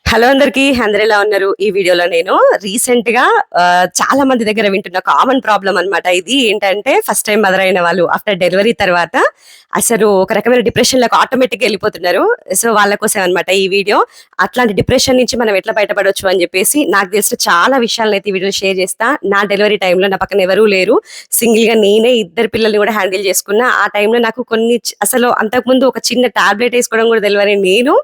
Hello అందరికి అందరు ఎలా ఉన్నారు? ఈ వీడియోలో నేను రీసెంట్‌గా చాలా మంది దగ్గర వింటున్న కామన్ ప్రాబ్లమ్ అన్నమాట. ఇది ఏంటంటే ఫస్ట్ టైమ్ మదర్ అయిన వాళ్ళు ఆఫ్టర్ డెలివరీ తర్వాత అసలు ఒక రకమైన డిప్రెషన్‌లోకి ఆటోమేటిక్‌గా ఎళ్ళిపోతున్నారు. సో, వాళ్ళ కోసమే అన్నమాట ఈ వీడియో. అట్లాంటి డిప్రెషన్ నుంచి మనం ఎట్లా బయటపడొచ్చు అని జెప్పేసి నాకు తెలిసిన చాలా విషయాలనైతే ఈ వీడియోలో షేర్ చేస్తా. నా డెలివరీ టైమ్‌లో నా పక్కన ఎవరూ లేరు. సింగిల్‌గా నేనే ఇద్దరు పిల్లల్ని గూడా హ్యాండిల్ చేసుకున్నా. ఆ టైమ్‌లో నాకు కొన్ని అసలు అంతకుముందు ఒక చిన్న టాబ్లెట్ ఏసుకోవడం గూడా తెలవని నేను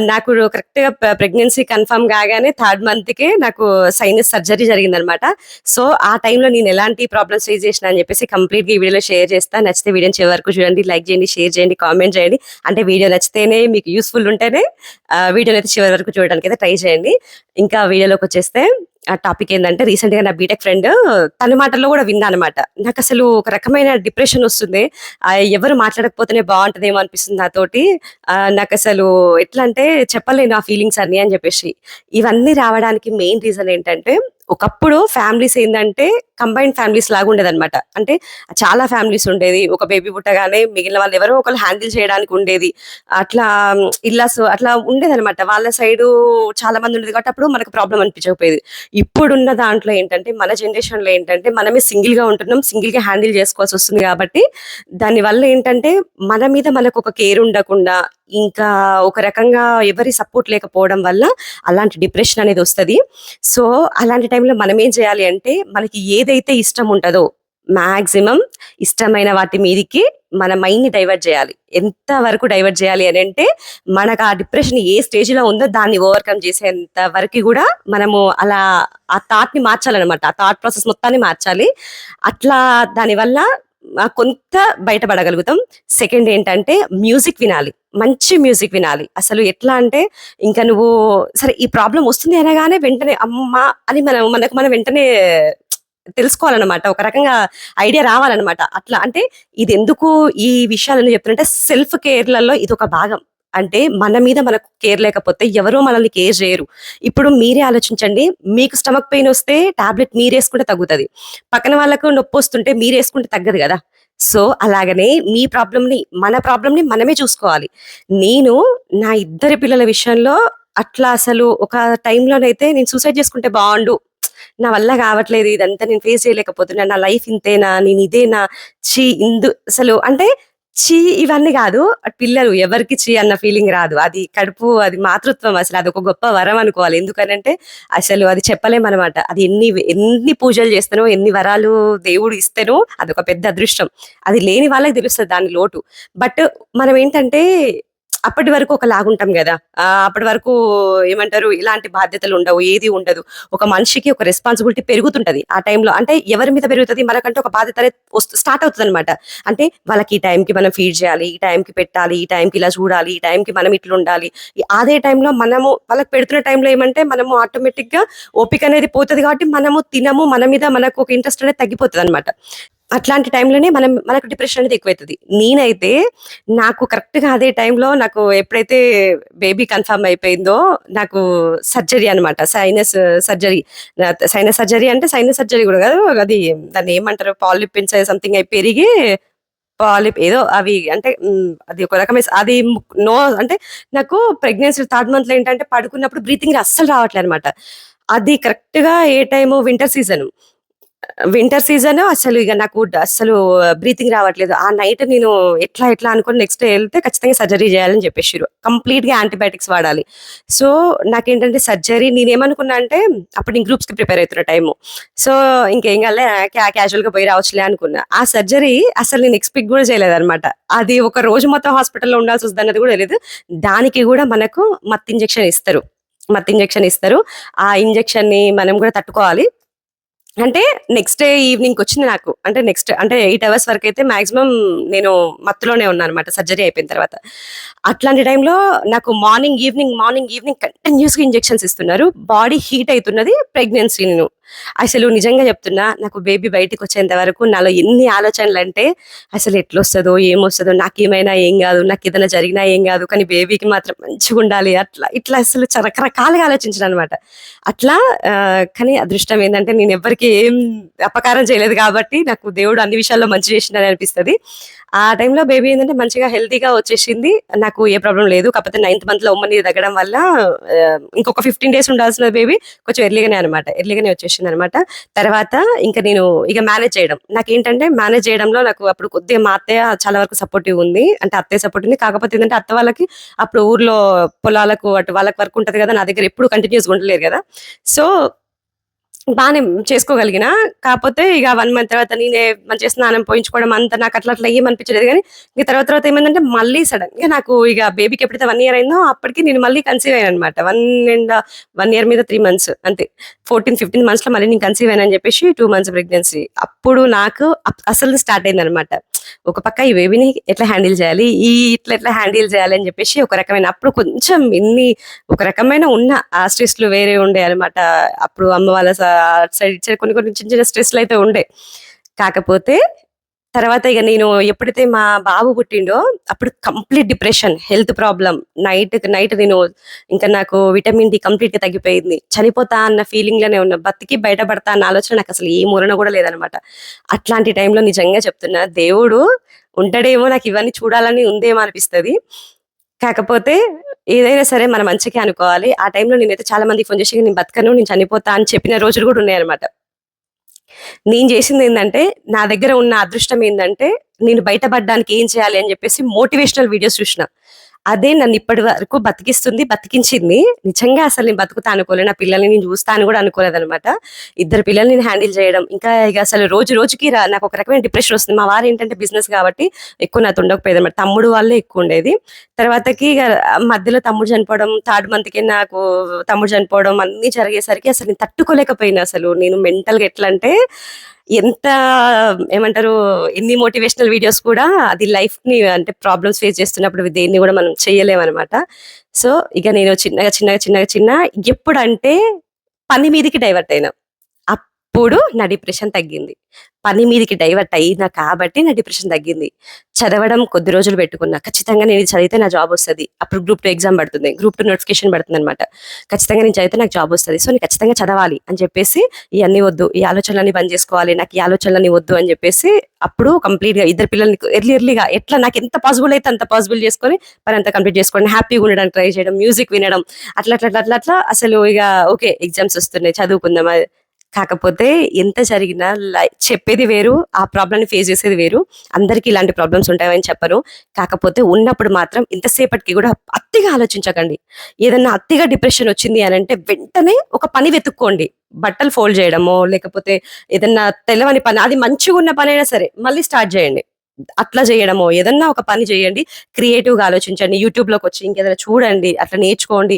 నాకు కరెక్ట్‌గా ప్రెగ్నెన్సీ కన్ఫర్మ్ కాగానే థర్డ్ మంత్‌కే నాకు సైనస్ సర్జరీ జరిగిందనమాట. సో, ఆ టైంలో నేను ఎలాంటి ప్రాబ్లమ్స్ ఫేస్ చేసినా అని చెప్పేసి కంప్లీట్‌గా ఈ వీడియోలో షేర్ చేస్తా. నచ్చితే వీడియోని చివరి వరకు చూడండి. లైక్ చేయండి, షేర్ చేయండి, కామెంట్ చేయండి. అంటే వీడియో నచ్చితేనే మీకు యూజ్‌ఫుల్ ఉంటేనే వీడియోనైతే చివరి వరకు చూడడానికైతే ట్రై చేయండి. ఇంకా వీడియోలోకొచ్చేస్తే ఆ టాపిక్ ఏందంటే రీసెంట్‌గా నా బీటెక్ ఫ్రెండ్ తన మాటల్లో కూడా విన్నా అనమాట. నాకసలు ఒక రకమైన డిప్రెషన్ వస్తుంది. ఎవరు మాట్లాడకపోతేనే బావుంటదేమో అనిపిస్తుంది నాతోటి. నాకసలు ఎట్లా అంటే చెప్పలేను ఆ ఫీలింగ్స్ అన్నీ అని చెప్పేసి. ఇవన్నీ రావడానికి మెయిన్ రీజన్ ఏంటంటే, ఒకప్పుడు ఫ్యామిలీస్ ఏందంటే కంబైన్డ్ ఫ్యామిలీస్ లాగా ఉండేదన్నమాట. అంటే చాలా ఫ్యామిలీస్ ఉండేది. ఒక బేబీ పుట్టగానే మిగిలిన వాళ్ళు ఎవరో ఒకళ్ళు హ్యాండిల్ చేయడానికి ఉండేది. అట్లా ఇల్లాస్ అట్లా ఉండేదన్నమాట. వాళ్ళ సైడు చాలా మంది ఉండేది కాబట్టి అప్పుడు మనకు ప్రాబ్లమ్ అనిపించకపోయేది. ఇప్పుడున్న దాంట్లో ఏంటంటే, మన జనరేషన్‌లో ఏంటంటే, మనమే సింగిల్‌గా ఉంటున్నాం. సింగిల్‌గా హ్యాండిల్ జేసుకోవాల్సొస్తుంది గాబట్టి, దానివల్ల ఏంటంటే, మన మీద మనకొక కేర్ ఉండకుండా, ఇంకా ఒక రకంగా ఎవరి సపోర్ట్ లేకపోవడం వల్ల అలాంటి డిప్రెషన్ అనేదొస్తది. సో, అలాంటి టైంలో మనమేం చేయాలి అంటే, మనకి ఏదైతే ఇష్టం ఉంటదో మాక్సిమం ఇష్టమైన వాటి మీదికి మన మైండ్‌ని డైవర్ట్ జేయాలి. ఎంత వరకు డైవర్ట్ జేయాలి అనంటే, మనకు ఆ డిప్రెషన్ ఏ స్టేజ్‌లో ఉందో దాన్ని ఓవర్‌కమ్ చేసేంత వరకి గూడా మనము అలా ఆ థాట్‌ని మార్చాలనమాట. ఆ థాట్ ప్రాసెస్ మొత్తాన్ని మార్చాలి. అట్లా దానివల్ల కొంత బయటపడగలుగుతాం. సెకండ్ ఏంటంటే మ్యూజిక్ వినాలి. మంచి మ్యూజిక్ వినాలి. అసలు ఎట్లా అంటే ఇంక నువ్వు సరే ఈ ప్రాబ్లమ్ వస్తుంది అనగానే వెంటనే అమ్మా! అని మనకు మనం వెంటనే తెలుసుకోవాలనమాట. ఒక రకంగా ఐడియా రావాలనమాట. అట్లా అంటే ఇదెందుకు ఈ విషయాలన్నీ చెప్తునంటే సెల్ఫ్ కేర్‌లలో ఇదొక భాగం. అంటే మన మీద మనకు కేర్ లేకపోతే ఎవరు మనల్ని కేర్ జేయరు. ఇప్పుడు మీరే ఆలోచించండి. మీకు స్టమక్ పెయిన్ వస్తే టాబ్లెట్ మీరేసుకుంటే తగ్గుతది. పక్కన వాళ్ళకు నొప్పొస్తుంటే మీరేసుకుంటే తగ్గదు గదా! సో, అలాగనే మీ ప్రాబ్లమ్‌ని మన ప్రాబ్లమ్‌ని మనమే చూసుకోవాలి. నేను నా ఇద్దరి పిల్లల విషయంలో అట్లా అసలు ఒక టైంలోనైతే నేను సూసైడ్ చేసుకుంటే బావుండు. నా వల్ల కావట్లేదు ఇదంతా నేను ఫేస్ చేయలేకపోతున్నా. నా లైఫ్ ఇంతేనా? నేను ఇదేనా? ఛీ! అసలు అంటే ఛీ! ఇవన్నీ గాదు. పిల్లలు ఎవరికీ ఛీ అన్న ఫీలింగ్ రాదు. అది కడుపు అది మాతృత్వం అసలు అదొక గొప్ప వరం అనుకోవాలి. ఎందుకనంటే అసలు అది చెప్పలేమనమాట. అది ఎన్ని పూజలు చేస్తేనో, ఎన్ని వరాలు దేవుడు ఇస్తేనో అదొక పెద్ద అదృష్టం. అది లేని వాళ్ళకి తెలుస్తది దాని లోటు. బట్ మనం ఏంటంటే అప్పటి వరకు ఒకలాగుంటాం గదా! అప్పటి వరకు ఏమంటారు ఇలాంటి బాధ్యతలుండవు. ఏది ఉండదు. ఒక మనిషికి ఒక రెస్పాన్సిబిలిటీ పెరుగుతుంటది. ఆ టైంలో అంటే ఎవరి మీద పెరుగుతది? మనకంటే ఒక బాధ్యత అనేది స్టార్ట్ అవుతదనమాట. అంటే వాళ్ళకి ఈ టైంకి మనం ఫీడ్ చేయాలి. ఈ టైంకి పెట్టాలి. ఈ టైంకి ఇలా చూడాలి. ఈ టైంకి మనం ఇట్లుండాలి. అదే టైంలో మనము వాళ్ళకి పెడుతున్న టైంలో ఏమంటే మనము ఆటోమేటిక్‌గా ఓపిక అనేది పోతది కాబట్టి మనము తినము. మన మీద మనకు ఒక ఇంట్రెస్ట్ అనేది తగ్గిపోతదనమాట. అట్లాంటి టైంలోనే మనకు డిప్రెషన్ అనేది ఎక్కువైతది. నేనైతే నాకు కరెక్ట్‌గా అదే టైంలో నాకు ఎప్పుడైతే బేబీ కన్ఫర్మ్ అయిపోయిందో నాకు సర్జరీ అనమాట. సర్జరీ. సైనస్ సర్జరీ అంటే సైనస్ సర్జరీ గూడా గాదు. అది దాన్నేమంటారు పాలిపిన్స్ సంథింగ్ అయి పెరిగి ఏదో అవి అంటే అది ఒక రకమైన అది నో అంటే నాకు ప్రెగ్నెన్సీ థర్డ్ మంత్‌లో ఏంటంటే పడుకున్నప్పుడు బ్రీతింగ్ అస్సలు రావట్లే అనమాట. అది కరెక్ట్‌గా ఏ time winter season. Winter season అసలు ఇగ నాకు అస్సలు బ్రీతింగ్ రావట్లేదు. ఆ నైట్ నేను ఎట్లా అనుకోని నెక్స్ట్ డే ఎళ్తే ఖచ్చితంగా సర్జరీ చేయాలని చెప్పేసిర్రు. కంప్లీట్‌గా యాంటీబయాటిక్స్ వాడాలి. సో, నాకేంటంటే సర్జరీ నేనేమనుకున్నా అంటే అప్పుడు నేను గ్రూప్స్‌కి ప్రిపేర్ అయితున్న టైము. సో, ఇంకేం కాదులే క్యాజువల్‌గా పోయి రావచ్చులే అనుకున్నా. ఆ సర్జరీ అసలు నేను ఎక్స్‌పెక్ట్ గూడా చేయలేదన్నమాట. అది ఒక రోజు మొత్తం హాస్పిటల్‌లో ఉండాల్సొస్తదన్నది గూడా తెలీదు. దానికి గూడా మనకు మత్తు ఇంజెక్షన్ ఇస్తరు. మత్తు ఇంజెక్షన్ ఇస్తరు. ఆ ఇంజెక్షన్‌ని మనం గూడా తట్టుకోవాలి. అంటే నెక్స్ట్ డే ఈవెనింగ్‌కొచ్చింది నాకు. అంటే అంటే 8 అవర్స్ వరకైతే మాక్సిమం నేను మత్తులోనే ఉన్నానన్నమాట సర్జరీ అయిపోయిన తర్వాత. అట్లాంటి టైంలో నాకు మార్నింగ్, ఈవినింగ్ కంటిన్యూయస్‌గా ఇంజెక్షన్స్ ఇస్తున్నారు. బాడీ హీట్ అయితున్నది ప్రెగ్నెన్సీ నేను. అసలు నిజంగా చెప్తున్నా నాకు బేబీ బయటికొచ్చేంత వరకు నాలో ఎన్ని ఆలోచనలంటే అసలు ఎట్లొస్తదో, ఏమొస్తదో, నాకేమైనా ఏం గాదు, నాకేదైనా జరిగినా ఏం గాదు, కానీ బేబీకి మాత్రం మంచిగుండాలి అట్లా, ఇట్లా అసలు రకరకాలుగా ఆలోచించాననమాట. అట్లా కానీ అదృష్టం ఏందంటే నేనెవ్వరికీ ఏం అపకారం చేయలేదు గాబట్టి నాకు దేవుడు అన్ని విషయాల్లో మంచి చేసిండని అనిపిస్తది. ఆ టైంలో బేబీ ఏందంటే మంచిగా హెల్తీగా వచ్చేసింది. నాకు ఏ ప్రాబ్లమ్ లేదు. కాకపోతే నైన్త్ మంత్‌లో ఉమ్మ నీరు తగ్గడం వల్ల ఇంకొక 15 డేస్ ఉండాల్సిన బేబీ కొంచెం ఎర్లీగానే అనమాట. ఎర్లీగానే వచ్చేసిందనమాట. తర్వాత ఇంక నేను ఇక మేనేజ్ చేయడం. నాకేంటంటే మేనేజ్ చేయడంలో నాకు అప్పుడు కొద్దిగా మా అత్తయ్య చాలా వరకు సపోర్టివ్ ఉంది. అంటే అత్తయ్య సపోర్ట్ ఉంది. కాకపోతే ఏందంటే అత్త వాళ్ళకి అప్పుడు ఊర్లో పొలాలకు అటు వాళ్ళకి వర్క్ ఉంటది గదా! నా దగ్గర ఎప్పుడు కంటిన్యూయస్‌గా ఉండలేరు గదా! సో బానే చేసుకోగలిగినా. కాపోతే ఇగ 1 మంత్ తర్వాత నేనే మంచిగా స్నానం పోయించుకోవడం అంతా నాకు అట్లా అట్లా ఏమనిపించలేదు గానీ, ఇగ తర్వాత తర్వాత ఏమైందంటే మళ్ళీ సడెన్‌గా నాకు ఇగ బేబీకి ఎప్పుడైతే 1 ఇయర్ అయిందో అప్పటికి నేను మళ్ళీ కన్సీవ్ అయ్యాననమాట. 1 ఇయర్ మీద 3 మంత్స్ అంతే. 14, 15 మంత్స్‌లో మళ్ళీ నేను కన్సీవ్ అయ్యానని జెప్పేసి 2 మంత్స్ ప్రెగ్నెన్సీ. అప్పుడు నాకు అసలు స్టార్ట్ అయిందనమాట. ఒక పక్క ఈ బేబీని ఎట్లా హ్యాండిల్ చేయాలి? ఇట్లా ఎట్లా హ్యాండిల్ చేయాలి అని జెప్పేసి ఒక రకమైన అప్పుడు కొంచెం ఒక రకమైన ఉన్న ఆ స్ట్రెస్‌లు వేరే ఉండే అనమాట. అప్పుడు అమ్మ వాళ్ళ అటు సైడ్, ఇటు సైడ్ కొన్ని కొన్ని చిన్న చిన్న స్ట్రెస్‌లయితే ఉండే. కాకపోతే తర్వాత ఇగ నేను ఎప్పుడైతే మా బాబు పుట్టిండో అప్పుడు కంప్లీట్ డిప్రెషన్, హెల్త్ ప్రాబ్లమ్. నైట్‌కి నైట్ నేను ఇంకా నాకు విటమిన్ డి కంప్లీట్‌గా తగ్గిపోయింది. చనిపోతా అన్న ఫీలింగ్‌లోనే ఉన్నా. బతికి బయటపడతా అన్న ఆలోచన నాకసలు ఏ మూలన గూడా లేదనమాట. అట్లాంటి టైంలో నిజంగా చెప్తున్నా దేవుడు ఉంటాడేమో నాకివన్నీ చూడాలని ఉందేమో అనిపిస్తది. కాకపోతే ఏదైనా సరే మన మంచికే అనుకోవాలి. ఆ టైంలో నేనైతే చాలా మందికి ఫోను చేసి నేను బతకను, నేను చనిపోతా అని చెప్పిన రోజులు గూడా ఉన్నాయన్నమాట. నేను జేసిందేందంటే, నా దగ్గర ఉన్న అదృష్టం ఏందంటే, నేను బయట పడడానికి ఏం చేయాలి అని జెప్పేసి మోటివేషనల్ వీడియోస్ చూషిన. అదే నన్నిప్పటి వరకు బతికిస్తుంది, బతికించింది. నిజంగా అసలు నేను బతుకుతా అనుకోలే. నా పిల్లల్ని నేను జూస్తా అని గూడా అనుకోలేదనమాట. ఇద్దరు పిల్లల్ని నేను హ్యాండిల్ జేయడం, ఇంకా ఇగ అసలు రోజు రోజుకి నాకొక రకమైన డిప్రెషనొస్తుంది. మా వారేంటంటే బిజినెస్ గాబట్టి ఎక్కువ నాతో ఉండకపోయేదనమాట. తమ్ముడు వాళ్ళే ఎక్కువుండేది. తర్వాతకి ఇగ మధ్యలో తమ్ముడు చనిపోవడం, థర్డ్ మంత్‌కే నాకు తమ్ముడు చనిపోవడం అన్నీ జరిగేసరికి అసలు నేను తట్టుకోలేకపోయినా అసలు. నేను మెంటల్‌గా ఎట్లంటే ఎంత ఏమంటారు ఎన్ని మోటివేషనల్ వీడియోస్ కూడా అది లైఫ్‌ని అంటే ప్రాబ్లమ్స్ ఫేస్ చేస్తున్నప్పుడు దేన్ని గూడా మనం చేయలేమనమాట. సో, ఇక నేను చిన్నగా ఎప్పుడంటే పని మీదకి డైవర్ట్ అయినా. అప్పుడు నా డిప్రెషన్ తగ్గింది. పని మీదకి డైవర్ట్ అయినా కాబట్టి నా డిప్రెషన్ తగ్గింది. చదవడం కొద్ది రోజులు పెట్టుకున్నా. ఖచ్చితంగా నేను ఇది చదివితే నా జాబొస్తది. అప్పుడు గ్రూప్ 2 ఎగ్జామ్ పడుతుంది. గ్రూప్ 2 నోటిఫికేషన్ పడుతుందనమాట. ఖచ్చితంగా నేను చదివితే నాకు జాబొస్తది. సో, నేను ఖచ్చితంగా చదవాలి అని చెప్పేసి ఇయన్నీ వద్దు. ఈ ఆలోచనలన్నీ బంద్ జేసుకోవాలి. నాకు ఈ ఆలోచనలన్నీ వద్దు అని జెప్పేసి అప్పుడు కంప్లీట్‌గా ఇద్దరు పిల్లల్ని ఎర్లీగా ఎట్లా నాకెంత పాసిబుల్ అయితే అంత పాసిబుల్ చేసుకొని పనంతా కంప్లీట్ చేసుకోవడం. హ్యాపీగా ఉండడానికి ట్రై చేయడం. మ్యూజిక్ వినడం. అట్లా అసలు ఇగ ఓకే. ఎగ్జామ్స్ వస్తున్నాయి చదువుకుందాం. కాకపోతే ఎంత జరిగినా చెప్పేది వేరు, ఆ ప్రాబ్లమ్‌ని ఫేస్ చేసేది వేరు. అందరికి ఇలాంటి ప్రాబ్లమ్స్ ఉంటాయని చెప్పను. కాకపోతే ఉన్నప్పుడు మాత్రం ఇంతసేపటికి గూడా అతిగా ఆలోచించకండి. ఏదన్నా అతిగా డిప్రెషన్ వచ్చింది అనంటే వెంటనే ఒక పని వెతుక్కోండి. బట్టలు ఫోల్డ్ చేయడమో, లేకపోతే ఏదన్నా తెలవని పని అది మంచిగున్న పనైనా సరే మళ్ళీ స్టార్ట్ జేయండి. అట్లా జేయడమో, ఏదన్నా ఒక పని జేయండి. క్రియేటివ్‌గా ఆలోచించండి. యూట్యూబ్‌లోకొచ్చి ఇంకేదైనా చూడండి. అట్లా నేర్చుకోండి.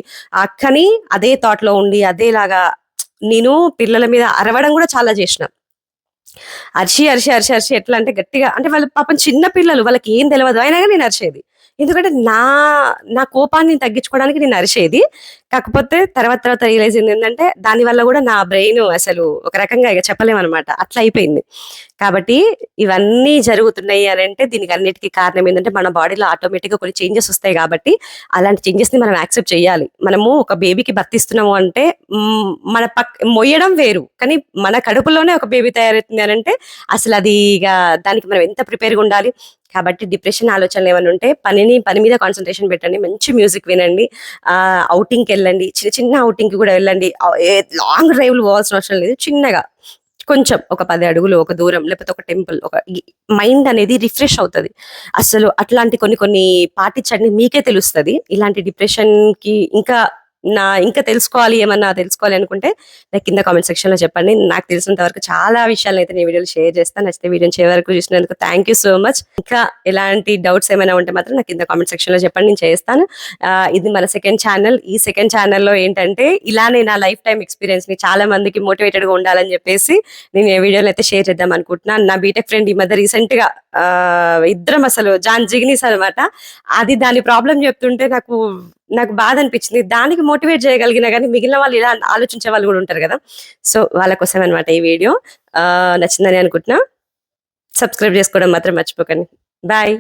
కానీ అదే థాట్‌లో ఉండి అదేలాగా నేను పిల్లల మీద అరవడం గూడా చాలా జేషిన. అరిచి ఎట్లా అంటే గట్టిగా అంటే వాళ్ళు పాపం చిన్న పిల్లలు వాళ్ళకేం తెలవదు. అయినా గాని నేను అరిచేది. ఎందుకంటే నా కోపాన్ని తగ్గించుకోవడానికి నేను అరిచేది. కాకపోతే తర్వాత రియలైజ్ అయిందేంటంటే దాని వల్ల గూడా నా బ్రెయిన్ అసలు ఒక రకంగా ఇగ చెప్పలేమనమాట. అట్లా అయిపోయింది. కాబట్టి ఇవన్నీ జరుగుతున్నాయి అనంటే దీనికన్నిటికి కారణం ఏందంటే మన బాడీలో ఆటోమేటిక్‌గా కొన్ని చేంజెస్ ఒస్తాయి గాబట్టి అలాంటి చేంజెస్‌ని మనం యాక్సెప్ట్ చేయాలి. మనము ఒక బేబీకి బర్తిస్తున్నాము అంటే మన మొయ్యడం వేరు. కానీ మన కడుపులోనే ఒక బేబీ తయారైతుంది అనంటే అసలది ఇగ దానికి మనం ఎంత ప్రిపేర్‌గా ఉండాలి. కాబట్టి డిప్రెషన్ ఆలోచనలేమన్నా ఉంటే పని మీద కాన్సంట్రేషన్ పెట్టండి. మంచి మ్యూజిక్ వినండి. ఔటింగ్‌కెళ్ళండి. చిన్న ఔటింగ్‌కి గూడా వెళ్ళండి. లాంగ్ డ్రైవ్‌లు పోవాల్సిన అవసరం లేదు. చిన్నగా కొంచెం ఒక 10 అడుగులు ఒక దూరం లేకపోతే ఒక టెంపుల్ మైండ్ అనేది రిఫ్రెష్ అవుతది. అసలు అట్లాంటి కొన్ని కొన్ని పాటించండి మీకే తెలుస్తది. ఇలాంటి డిప్రెషన్‌కి ఇంకా ఏమన్నా తెలుసుకోవాలి అనుకుంటే నాకు కింద కామెంట్ సెక్షన్‌లో చెప్పండి. నాకు తెలిసినంత వరకు చాలా విషయాలనైతే నేను వీడియోలో షేర్ చేస్తాను. నచ్చితే వీడియోని చివరి వరకు చూసినందుకు థాంక్ యూ సో మచ్. ఇంకా ఎలాంటి డౌట్స్ ఏమైనా ఉంటే మాత్రం నాకు కింద కామెంట్ సెక్షన్‌లో చెప్పండి. నేను చేస్తాను. ఇది మన సెకండ్ ఛానల్. ఈ సెకండ్ ఛానల్‌లో ఏంటంటే ఇలానే నా లైఫ్ టైమ్ ఎక్స్‌పీరియన్స్‌ని చాలా మందికి మోటివేటెడ్‌గా ఉండాలని చెప్పేసి నేను ఈ వీడియోలో అయితే షేర్ చేద్దాం అనుకుంటున్నాను. నా బీటెక్ ఫ్రెండ్ ఈ మధ్య రీసెంట్‌గా ఇద్దరం అసలు జిగనీస్ అనమాట. అది దాని ప్రాబ్లమ్ చెప్తుంటే నాకు నాకు బాధ అనిపించింది. దానికి మోటివేట్ చేయగలిగినా గానీ, మిగిలిన వాళ్ళు ఇలా ఆలోచించే వాళ్ళు గూడా ఉంటారు గదా! సో, వాళ్ళ కోసమే అన్నమాట ఈ వీడియో. నచ్చిందని అనుకుంటున్నా. సబ్స్క్రైబ్ చేసుకోవడం మాత్రం మర్చిపోకండి. బాయ్.